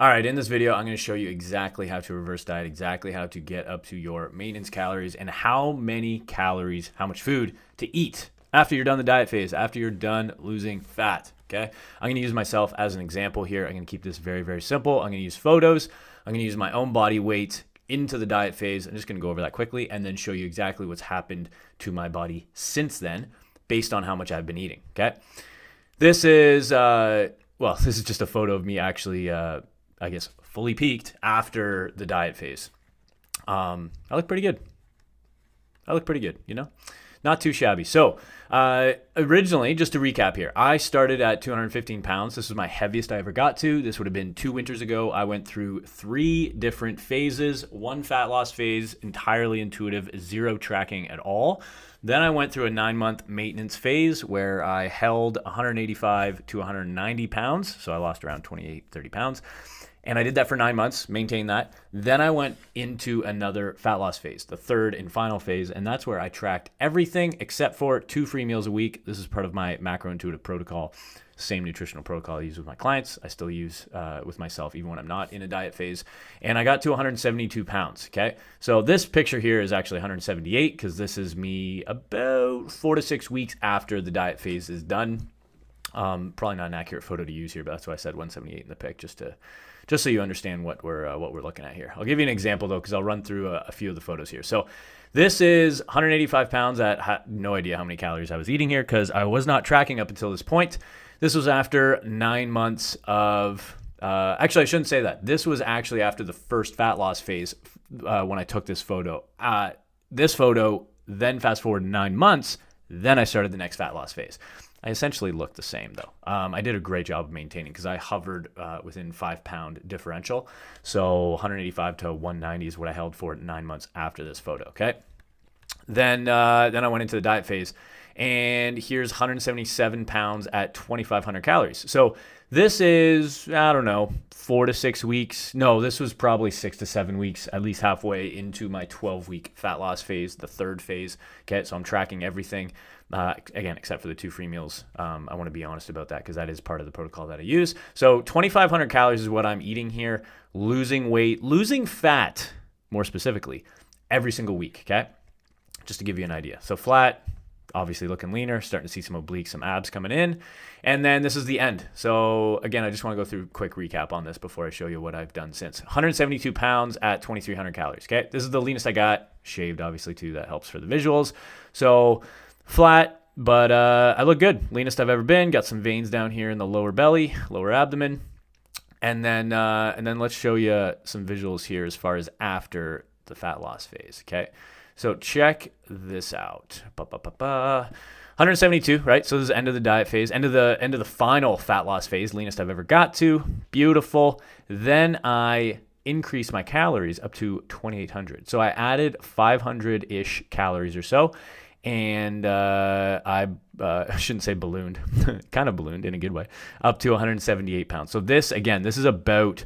All right, in this video, I'm going to show you exactly how to reverse diet, exactly how to get up to your maintenance calories, and how many calories, how much food to eat after you're done the diet phase, after you're done losing fat, okay? I'm going to use myself as an example here. I'm going to keep this very, very simple. I'm going to use photos. I'm going to use my own body weight into the diet phase. I'm just going to go over that quickly and then show you exactly what's happened to my body since then based on how much I've been eating, okay? This is, this is just a photo of me actually, I guess, fully peaked after the diet phase. I look pretty good. You know? Not too shabby. So originally, just to recap here, I started at 215 pounds. This was my heaviest I ever got to. This would have been 2 winters ago. I went through 3 different phases, 1 fat loss phase, entirely intuitive, 0 tracking at all. Then I went through a 9-month maintenance phase where I held 185 to 190 pounds. So I lost around 28, 30 pounds. And I did that for 9 months, maintained that. Then I went into another fat loss phase, the 3rd and final phase. And that's where I tracked everything except for 2 free meals a week. This is part of my MacroIntuitive Protocol, same nutritional protocol I use with my clients. I still use with myself even when I'm not in a diet phase. And I got to 172 pounds, okay? So this picture here is actually 178 because this is me about 4 to 6 weeks after the diet phase is done. Probably not an accurate photo to use here, but that's why I said 178 in the pic, just so you understand what we're looking at here. I'll give you an example though, because I'll run through a few of the photos here. So this is 185 pounds at no idea how many calories I was eating here because I was not tracking up until this point. This was after 9 months of, actually I shouldn't say that. This was actually after the first fat loss phase when I took this photo. This photo, then fast forward 9 months, then I started the next fat loss phase. I essentially looked the same though. I did a great job of maintaining because I hovered within 5-pound differential. So 185 to 190 is what I held for 9 months after this photo, okay? Then I went into the diet phase and here's 177 pounds at 2,500 calories. So this is, I don't know, 4 to 6 weeks. No, this was probably 6 to 7 weeks, at least halfway into my 12-week fat loss phase, the 3rd phase. Okay, so I'm tracking everything, again, except for the 2 free meals. I want to be honest about that because that is part of the protocol that I use. So 2,500 calories is what I'm eating here, losing weight, losing fat, more specifically, every single week, okay? Just to give you an idea. So flat, obviously looking leaner, starting to see some obliques, some abs coming in. And then this is the end. So again, I just want to go through a quick recap on this before I show you what I've done since. 172 pounds at 2,300 calories, okay? This is the leanest I got, shaved obviously too, that helps for the visuals. So flat, but I look good. Leanest I've ever been, got some veins down here in the lower belly, lower abdomen. And then let's show you some visuals here as far as after the fat loss phase, okay? So check this out. 172, right? So this is the end of the diet phase, end of the final fat loss phase, leanest I've ever got to. Beautiful. Then I increased my calories up to 2,800. So I added 500-ish calories or so. And I shouldn't say ballooned, kind of ballooned in a good way, up to 178 pounds. So this, again, this is about,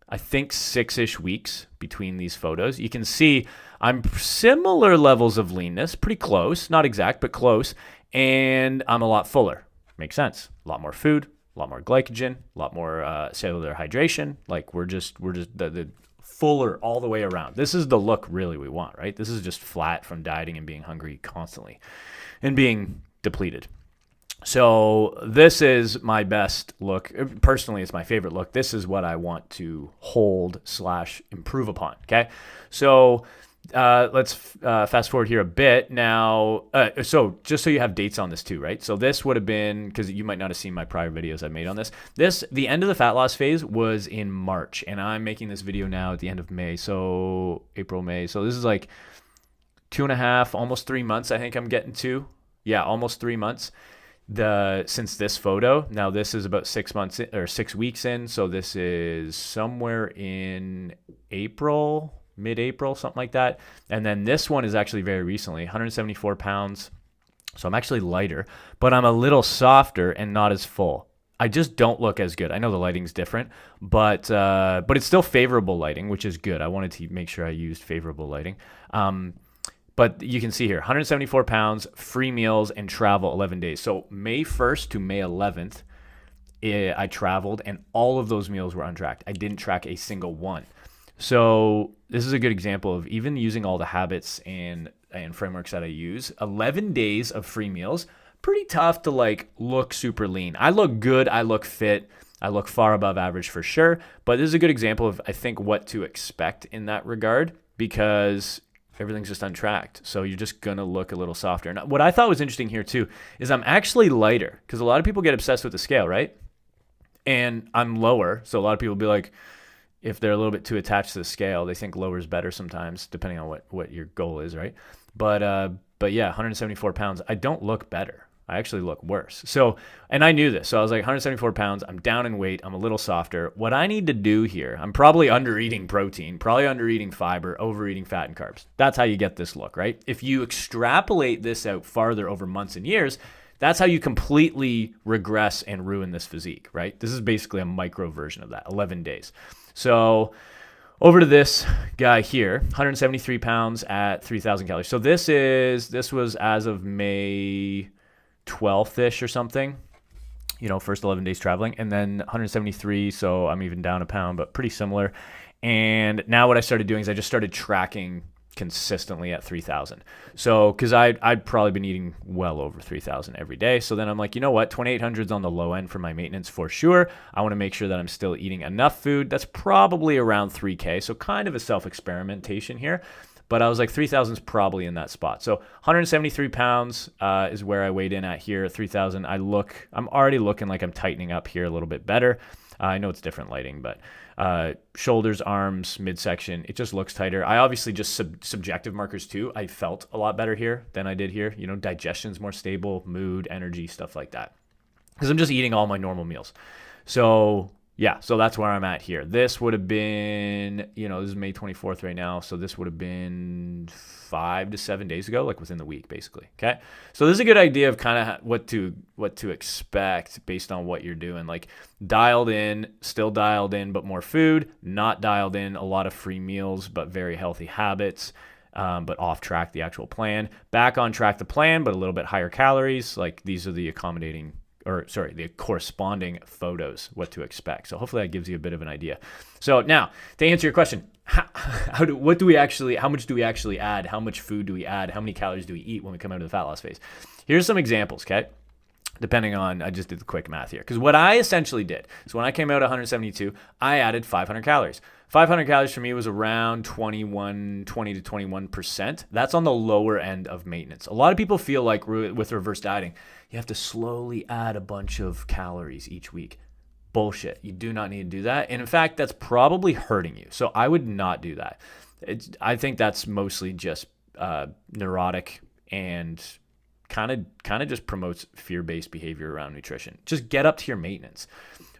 I think, 6-ish weeks between these photos. You can see I'm similar levels of leanness, pretty close, not exact, but close. And I'm a lot fuller. Makes sense. A lot more food, a lot more glycogen, a lot more cellular hydration. Like we're just the fuller all the way around. This is the look really we want, right? This is just flat from dieting and being hungry constantly and being depleted. So this is my best look. Personally, it's my favorite look. This is what I want to hold / improve upon, okay? So let's fast forward here a bit now. So just so you have dates on this too, right? So this would have been, because you might not have seen my prior videos I've made on this. The end of the fat loss phase was in March, and I'm making this video now at the end of May. So April, May. So this is like 2.5, almost 3 months. I think I'm getting to. Yeah, almost 3 months. Since this photo. Now this is about 6 months or 6 weeks in. So this is somewhere in April. Mid-April, something like that. And then this one is actually very recently, 174 pounds. So I'm actually lighter, but I'm a little softer and not as full. I just don't look as good. I know the lighting's different, but it's still favorable lighting, which is good. I wanted to make sure I used favorable lighting. But you can see here, 174 pounds, free meals, and travel 11 days. So May 1st to May 11th, I traveled, and all of those meals were untracked. I didn't track a single one. So this is a good example of even using all the habits and frameworks that I use. 11 days of free meals, pretty tough to like look super lean. I look good. I look fit. I look far above average for sure. But this is a good example of, I think, what to expect in that regard, because everything's just untracked. So you're just going to look a little softer. And what I thought was interesting here too is I'm actually lighter, because a lot of people get obsessed with the scale, right? And I'm lower. So a lot of people be like, if they're a little bit too attached to the scale, they think lower is better sometimes, depending on what your goal is, right? But yeah, 174 pounds, I don't look better. I actually look worse. So, and I knew this. So I was like, 174 pounds, I'm down in weight, I'm a little softer. What I need to do here, I'm probably under-eating protein, probably under-eating fiber, over-eating fat and carbs. That's how you get this look, right? If you extrapolate this out farther over months and years, that's how you completely regress and ruin this physique, right? This is basically a micro version of that, 11 days. So over to this guy here, 173 pounds at 3,000 calories. So this was as of May 12th-ish or something, first 11 days traveling, and then 173. So I'm even down a pound, but pretty similar. And now what I started doing is I just started tracking consistently at 3,000. So, because I'd probably been eating well over 3,000 every day. So then I'm like, you know what, 2,800 is on the low end for my maintenance for sure. I want to make sure that I'm still eating enough food. That's probably around 3K. So kind of a self-experimentation here. But I was like, 3,000 is probably in that spot. So 173 pounds is where I weighed in at here. 3,000. I'm already looking like I'm tightening up here a little bit better. I know it's different lighting, but shoulders, arms, midsection, it just looks tighter. I obviously just subjective markers too. I felt a lot better here than I did here. Digestion's more stable, mood, energy, stuff like that. Because I'm just eating all my normal meals. So yeah, so that's where I'm at here. This would have been, this is May 24th right now. So this would have been 5 to 7 days ago, like within the week, basically. Okay. So this is a good idea of kind of what to expect based on what you're doing. Like still dialed in, but more food, not dialed in, a lot of free meals, but very healthy habits. But off track the actual plan. Back on track the plan, but a little bit higher calories. Like these are the the corresponding photos, what to expect. So hopefully that gives you a bit of an idea. So now to answer your question, how much do we actually add? How much food do we add? How many calories do we eat when we come out of the fat loss phase? Here's some examples, okay? Depending on, I just did the quick math here. Because what I essentially did, so when I came out 172, I added 500 calories. 500 calories for me was around 20 to 21%. That's on the lower end of maintenance. A lot of people feel like with reverse dieting, you have to slowly add a bunch of calories each week. Bullshit. You do not need to do that. And in fact, that's probably hurting you. So I would not do that. I think that's mostly just neurotic and kind of just promotes fear-based behavior around nutrition. Just get up to your maintenance.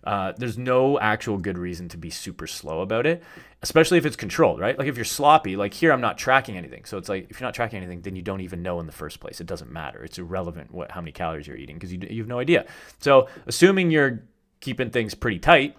There's no actual good reason to be super slow about it, especially if it's controlled, right? Like if you're sloppy, like here, I'm not tracking anything. So it's like, if you're not tracking anything, then you don't even know in the first place. It doesn't matter. It's irrelevant how many calories you're eating because you have no idea. So assuming you're keeping things pretty tight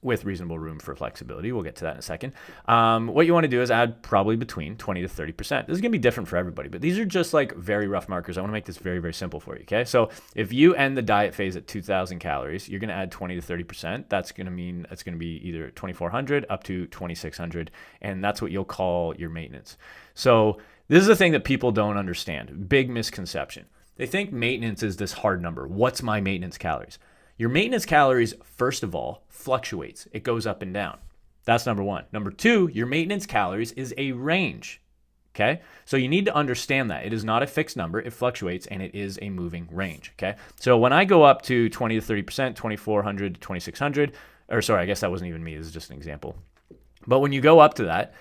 with reasonable room for flexibility, we'll get to that in a second. What you want to do is add probably between 20 to 30%. This is going to be different for everybody, but these are just like very rough markers. I want to make this very, very simple for you, okay? So if you end the diet phase at 2,000 calories, you're going to add 20 to 30%. That's going to mean it's going to be either 2,400 up to 2,600, and that's what you'll call your maintenance. So this is the thing that people don't understand. Big misconception. They think maintenance is this hard number. What's my maintenance calories? Your maintenance calories, first of all, fluctuates. It goes up and down. That's number one. Number two, your maintenance calories is a range. Okay? So you need to understand that. It is not a fixed number. It fluctuates and it is a moving range. Okay? So when I go up to 20 to 30%, 2,400 to 2,600, or sorry, I guess that wasn't even me. This is just an example. But when you go up to that,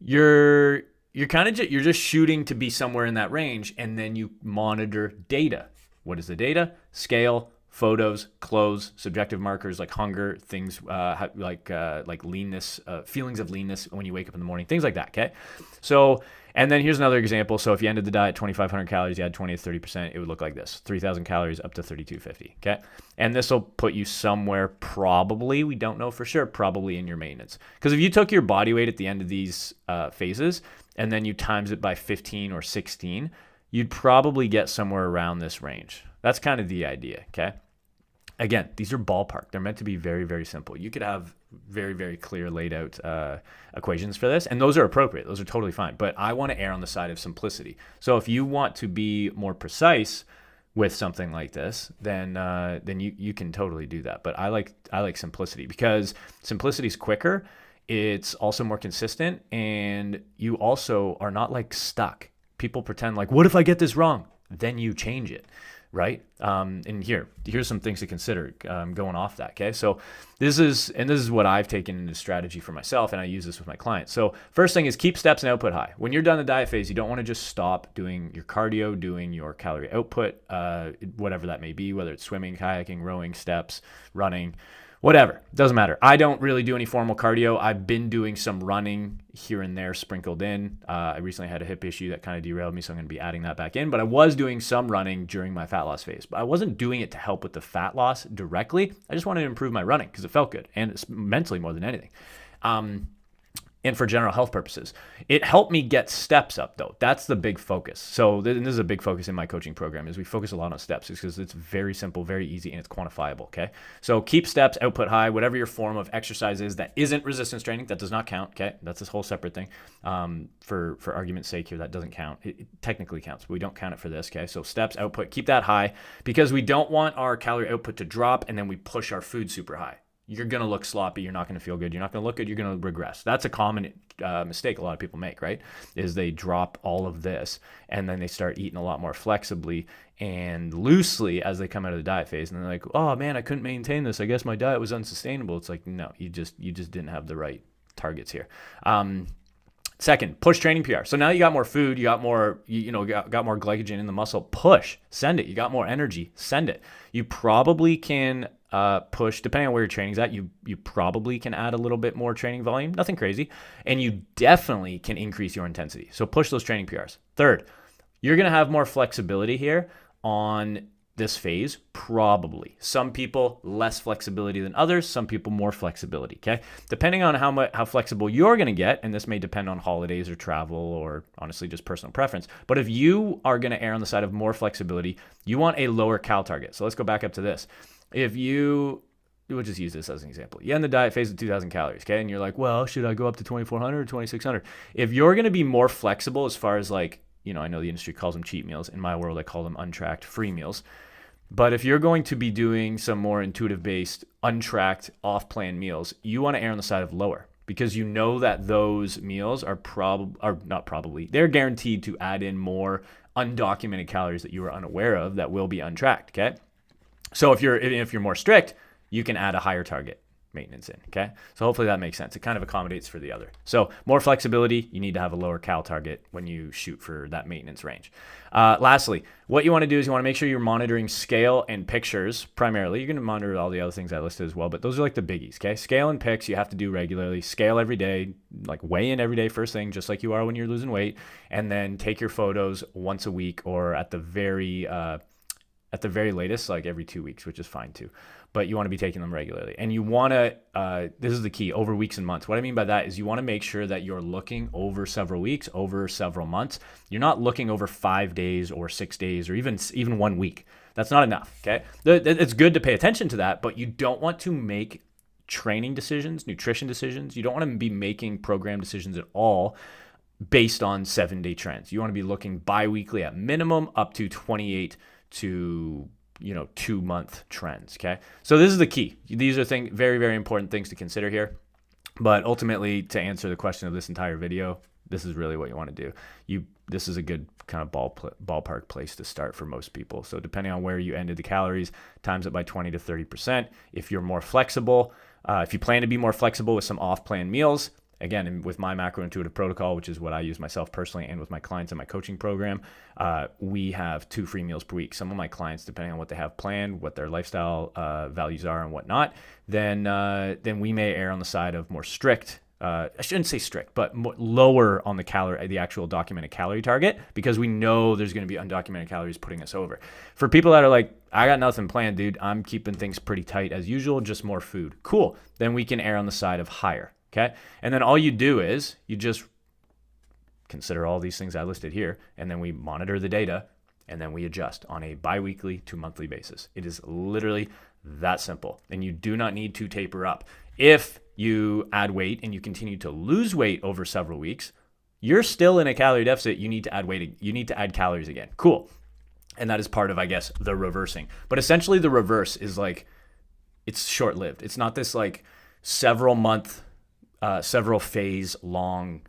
you're just shooting to be somewhere in that range, and then you monitor data. What is the data? Scale, photos, clothes, subjective markers like hunger, things like leanness, feelings of leanness when you wake up in the morning, things like that, okay? So, and then here's another example. So if you ended the diet 2,500 calories, you had 20 to 30%, it would look like this, 3,000 calories up to 3,250, okay? And this will put you somewhere probably, we don't know for sure, probably in your maintenance. Because if you took your body weight at the end of these phases and then you times it by 15 or 16, you'd probably get somewhere around this range. That's kind of the idea, okay? Again, these are ballpark. They're meant to be very, very simple. You could have very, very clear laid out equations for this, and those are appropriate. Those are totally fine. But I want to err on the side of simplicity. So if you want to be more precise with something like this, then you can totally do that. But I like simplicity because simplicity is quicker. It's also more consistent, and you also are not like stuck. People pretend like, what if I get this wrong? Then you change it. Right? And here's some things to consider going off that. Okay. So this is what I've taken into strategy for myself, and I use this with my clients. So first thing is keep steps and output high. When you're done the diet phase, you don't want to just stop doing your cardio, doing your calorie output, whatever that may be, whether it's swimming, kayaking, rowing, steps, running, whatever. Doesn't matter. I don't really do any formal cardio. I've been doing some running here and there sprinkled in. I recently had a hip issue that kind of derailed me, so I'm going to be adding that back in. But I was doing some running during my fat loss phase. But I wasn't doing it to help with the fat loss directly. I just wanted to improve my running because it felt good, and it's mentally more than anything. And for general health purposes. It helped me get steps up, though. That's the big focus. So this is a big focus in my coaching program, is we focus a lot on steps because it's very simple, very easy, and it's quantifiable, okay? So keep steps, output high, whatever your form of exercise is that isn't resistance training, that does not count, okay? That's this whole separate thing. For argument's sake here, that doesn't count. It technically counts, but we don't count it for this, okay? So steps, output, keep that high because we don't want our calorie output to drop and then we push our food super high. You're going to look sloppy. You're not going to feel good. You're not going to look good. You're going to regress. That's a common mistake a lot of people make, right? Is they drop all of this and then they start eating a lot more flexibly and loosely as they come out of the diet phase. And they're like, oh man, I couldn't maintain this. I guess my diet was unsustainable. It's like, no, you just didn't have the right targets here. Second, push training PR. So now you got more food, you got more, got more glycogen in the muscle. Push, send it. You got more energy, send it. You probably can push, depending on where your training's at, you probably can add a little bit more training volume, nothing crazy, and you definitely can increase your intensity. So push those training PRs. Third, you're going to have more flexibility here on this phase, probably. Some people less flexibility than others, some people more flexibility, okay? Depending on how flexible you're going to get, and this may depend on holidays or travel or honestly just personal preference, but if you are going to err on the side of more flexibility, you want a lower cal target. So let's go back up to this. We'll just use this as an example. You end the diet phase with 2,000 calories, okay? And you're like, well, should I go up to 2,400 or 2,600? If you're going to be more flexible as far as like, I know the industry calls them cheat meals. In my world, I call them untracked free meals. But if you're going to be doing some more intuitive-based, untracked, off-plan meals, you want to err on the side of lower because you know that those meals are they're guaranteed to add in more undocumented calories that you are unaware of that will be untracked, okay? So if you're more strict, you can add a higher target maintenance in, okay? So hopefully that makes sense. It kind of accommodates for the other. So more flexibility, you need to have a lower cal target when you shoot for that maintenance range. Lastly, what you want to do is you want to make sure you're monitoring scale and pictures primarily. You're going to monitor all the other things I listed as well, but those are like the biggies, okay? Scale and pics you have to do regularly. Scale every day, like weigh in every day first thing, just like you are when you're losing weight, and then take your photos once a week or at the very latest, like every 2 weeks, which is fine too. But you want to be taking them regularly. And you want to, this is the key, over weeks and months. What I mean by that is you want to make sure that you're looking over several weeks, over several months. You're not looking over 5 days or 6 days or even 1 week. That's not enough, okay? It's good to pay attention to that, but you don't want to make training decisions, nutrition decisions. You don't want to be making program decisions at all based on 7-day trends. You want to be looking bi-weekly at minimum up to 28 to 2-month trends, okay? So this is the key. These are very, very important things to consider here. But ultimately, to answer the question of this entire video, this is really what you want to do. This is a good kind of ballpark place to start for most people. So depending on where you ended the calories, times it by 20 to 30%. If you're more flexible, if you plan to be more flexible with some off-plan meals, again, with my MacroIntuitive Protocol, which is what I use myself personally and with my clients in my coaching program, we have 2 free meals per week. Some of my clients, depending on what they have planned, what their lifestyle values are and whatnot, then we may err on the side of more strict. I shouldn't say strict, but lower on the actual documented calorie target, because we know there's going to be undocumented calories putting us over. For people that are like, I got nothing planned, dude, I'm keeping things pretty tight as usual, just more food. Cool. Then we can err on the side of higher. Okay. And then all you do is you just consider all these things I listed here, and then we monitor the data, and then we adjust on a bi-weekly to monthly basis. It is literally That simple. And you do not need to taper up. If you add weight and you continue to lose weight over several weeks, you're still in a calorie deficit. You need to add weight. You need to add calories again. Cool. And that is part of, I guess, the reversing. But essentially the reverse is like, it's short-lived. It's not this like several phase long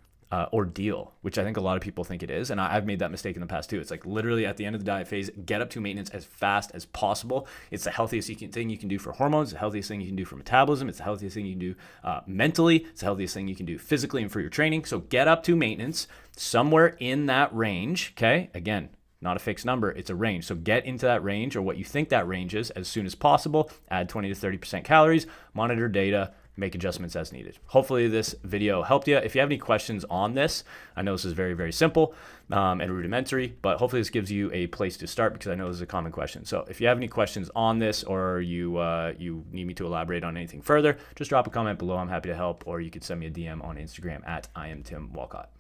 ordeal, which I think a lot of people think it is. And I've made that mistake in the past too. It's like literally at the end of the diet phase, get up to maintenance as fast as possible. It's the healthiest thing you can do for hormones, the healthiest thing you can do for metabolism. It's the healthiest thing you can do mentally. It's the healthiest thing you can do physically and for your training. So get up to maintenance somewhere in that range. Okay. Again, not a fixed number, it's a range. So get into that range or what you think that range is as soon as possible. Add 20 to 30% calories, monitor data, make adjustments as needed. Hopefully this video helped you. If you have any questions on this, I know this is very, very simple and rudimentary, but hopefully this gives you a place to start because I know this is a common question. So if you have any questions on this or you need me to elaborate on anything further, just drop a comment below. I'm happy to help, or you could send me a DM on Instagram at I am Tim Walcott.